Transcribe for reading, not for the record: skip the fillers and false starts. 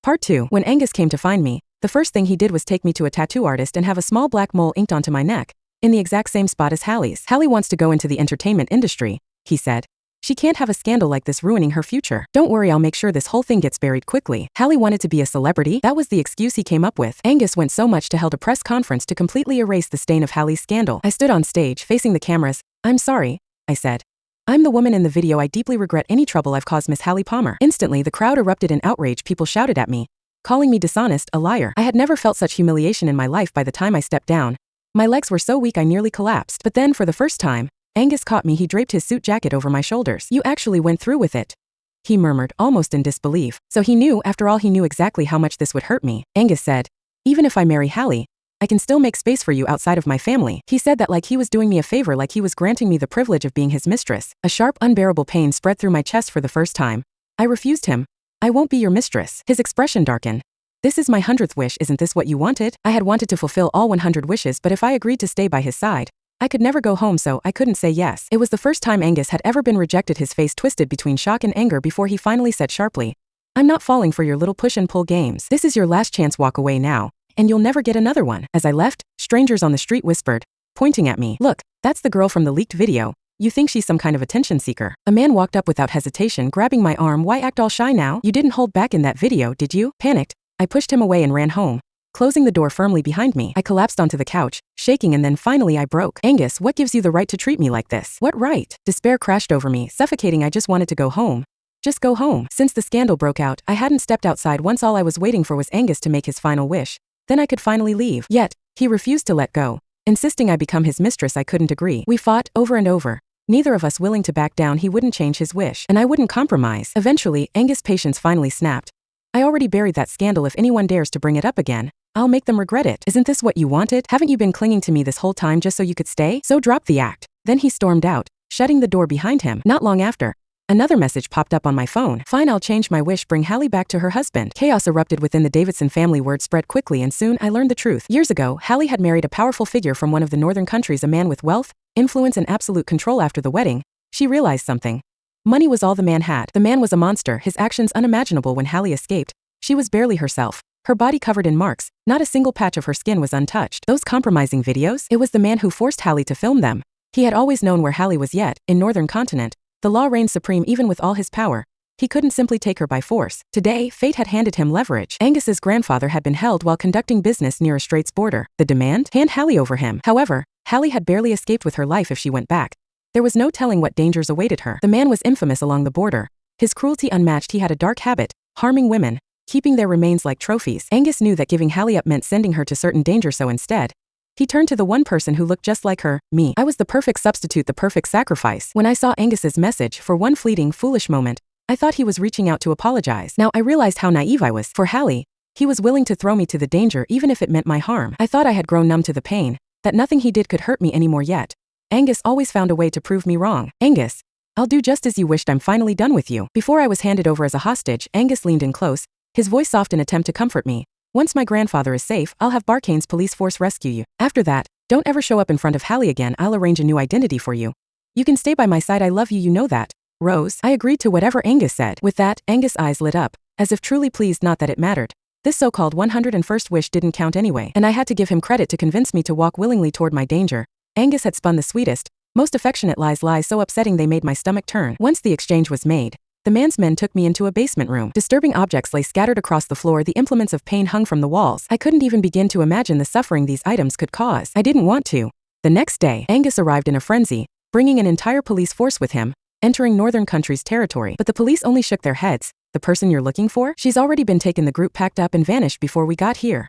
Part 2. When Angus came to find me, the first thing he did was take me to a tattoo artist and have a small black mole inked onto my neck, in the exact same spot as Hallie's. Hallie wants to go into the entertainment industry, he said. She can't have a scandal like this ruining her future. Don't worry, I'll make sure this whole thing gets buried quickly. Hallie wanted to be a celebrity? That was the excuse he came up with. Angus went so much to held a press conference to completely erase the stain of Hallie's scandal. I stood on stage, facing the cameras. I'm sorry, I said. I'm the woman in the video. I deeply regret any trouble I've caused Miss Hallie Palmer. Instantly, the crowd erupted in outrage. People shouted at me, calling me dishonest, a liar. I had never felt such humiliation in my life. By the time I stepped down, my legs were so weak I nearly collapsed. But then, for the first time, Angus caught me. He draped his suit jacket over my shoulders. You actually went through with it, he murmured, almost in disbelief. So he knew, after all, he knew exactly how much this would hurt me. Angus said, even if I marry Hallie, I can still make space for you outside of my family. He said that like he was doing me a favor, like he was granting me the privilege of being his mistress. A sharp, unbearable pain spread through my chest for the first time. I refused him. I won't be your mistress. His expression darkened. This is my 100th wish. Isn't this what you wanted? I had wanted to fulfill all 100 wishes, but if I agreed to stay by his side, I could never go home, so I couldn't say yes. It was the first time Angus had ever been rejected. His face twisted between shock and anger before he finally said sharply, I'm not falling for your little push and pull games. This is your last chance. Walk away now, and you'll never get another one. As I left, strangers on the street whispered, pointing at me, look, that's the girl from the leaked video. You think she's some kind of attention seeker? A man walked up without hesitation, grabbing my arm. Why act all shy now? You didn't hold back in that video, did you? Panicked, I pushed him away and ran home, closing the door firmly behind me. I collapsed onto the couch, shaking, and then finally I broke. Angus, what gives you the right to treat me like this? What right? Despair crashed over me, suffocating. I just wanted to go home. Just go home. Since the scandal broke out, I hadn't stepped outside once. All I was waiting for was Angus to make his final wish. Then I could finally leave. Yet, he refused to let go, insisting I become his mistress. I couldn't agree. We fought over and over, neither of us willing to back down. He wouldn't change his wish, and I wouldn't compromise. Eventually, Angus' patience finally snapped. I already buried that scandal. If anyone dares to bring it up again, I'll make them regret it. Isn't this what you wanted? Haven't you been clinging to me this whole time just so you could stay? So drop the act. Then he stormed out, shutting the door behind him. Not long after, another message popped up on my phone. Fine, I'll change my wish. Bring Hallie back to her husband. Chaos erupted within the Davidson family. Word spread quickly, and soon I learned the truth. Years ago, Hallie had married a powerful figure from one of the northern countries, a man with wealth, influence, and absolute control. After the wedding, she realized something. Money was all the man had. The man was a monster, his actions unimaginable. When Hallie escaped, she was barely herself. Her body covered in marks, not a single patch of her skin was untouched. Those compromising videos? It was the man who forced Hallie to film them. He had always known where Hallie was, yet, in northern continent, the law reigned supreme. Even with all his power, he couldn't simply take her by force. Today, fate had handed him leverage. Angus's grandfather had been held while conducting business near a Straits border. The demand? Hand Hallie over him. However, Hallie had barely escaped with her life. If she went back, there was no telling what dangers awaited her. The man was infamous along the border, his cruelty unmatched. He had a dark habit, harming women, keeping their remains like trophies. Angus knew that giving Hallie up meant sending her to certain danger, so instead, he turned to the one person who looked just like her, me. I was the perfect substitute, the perfect sacrifice. When I saw Angus's message, for one fleeting, foolish moment, I thought he was reaching out to apologize. Now I realized how naive I was. For Hallie, he was willing to throw me to the danger even if it meant my harm. I thought I had grown numb to the pain, that nothing he did could hurt me anymore. Yet Angus always found a way to prove me wrong. Angus, I'll do just as you wished. I'm finally done with you. Before I was handed over as a hostage, Angus leaned in close, his voice soft in an attempt to comfort me. Once my grandfather is safe, I'll have Barkane's police force rescue you. After that, don't ever show up in front of Hallie again. I'll arrange a new identity for you. You can stay by my side. I love you, you know that. Rose. I agreed to whatever Angus said. With that, Angus' eyes lit up, as if truly pleased. Not that it mattered. This so-called 101st wish didn't count anyway, and I had to give him credit to convince me to walk willingly toward my danger. Angus had spun the sweetest, most affectionate lies so upsetting they made my stomach turn. Once the exchange was made, the man's men took me into a basement room. Disturbing objects lay scattered across the floor. The implements of pain hung from the walls. I couldn't even begin to imagine the suffering these items could cause. I didn't want to. The next day, Angus arrived in a frenzy, bringing an entire police force with him, entering Northern Country's territory. But the police only shook their heads. The person you're looking for? She's already been taken. The group packed up and vanished before we got here.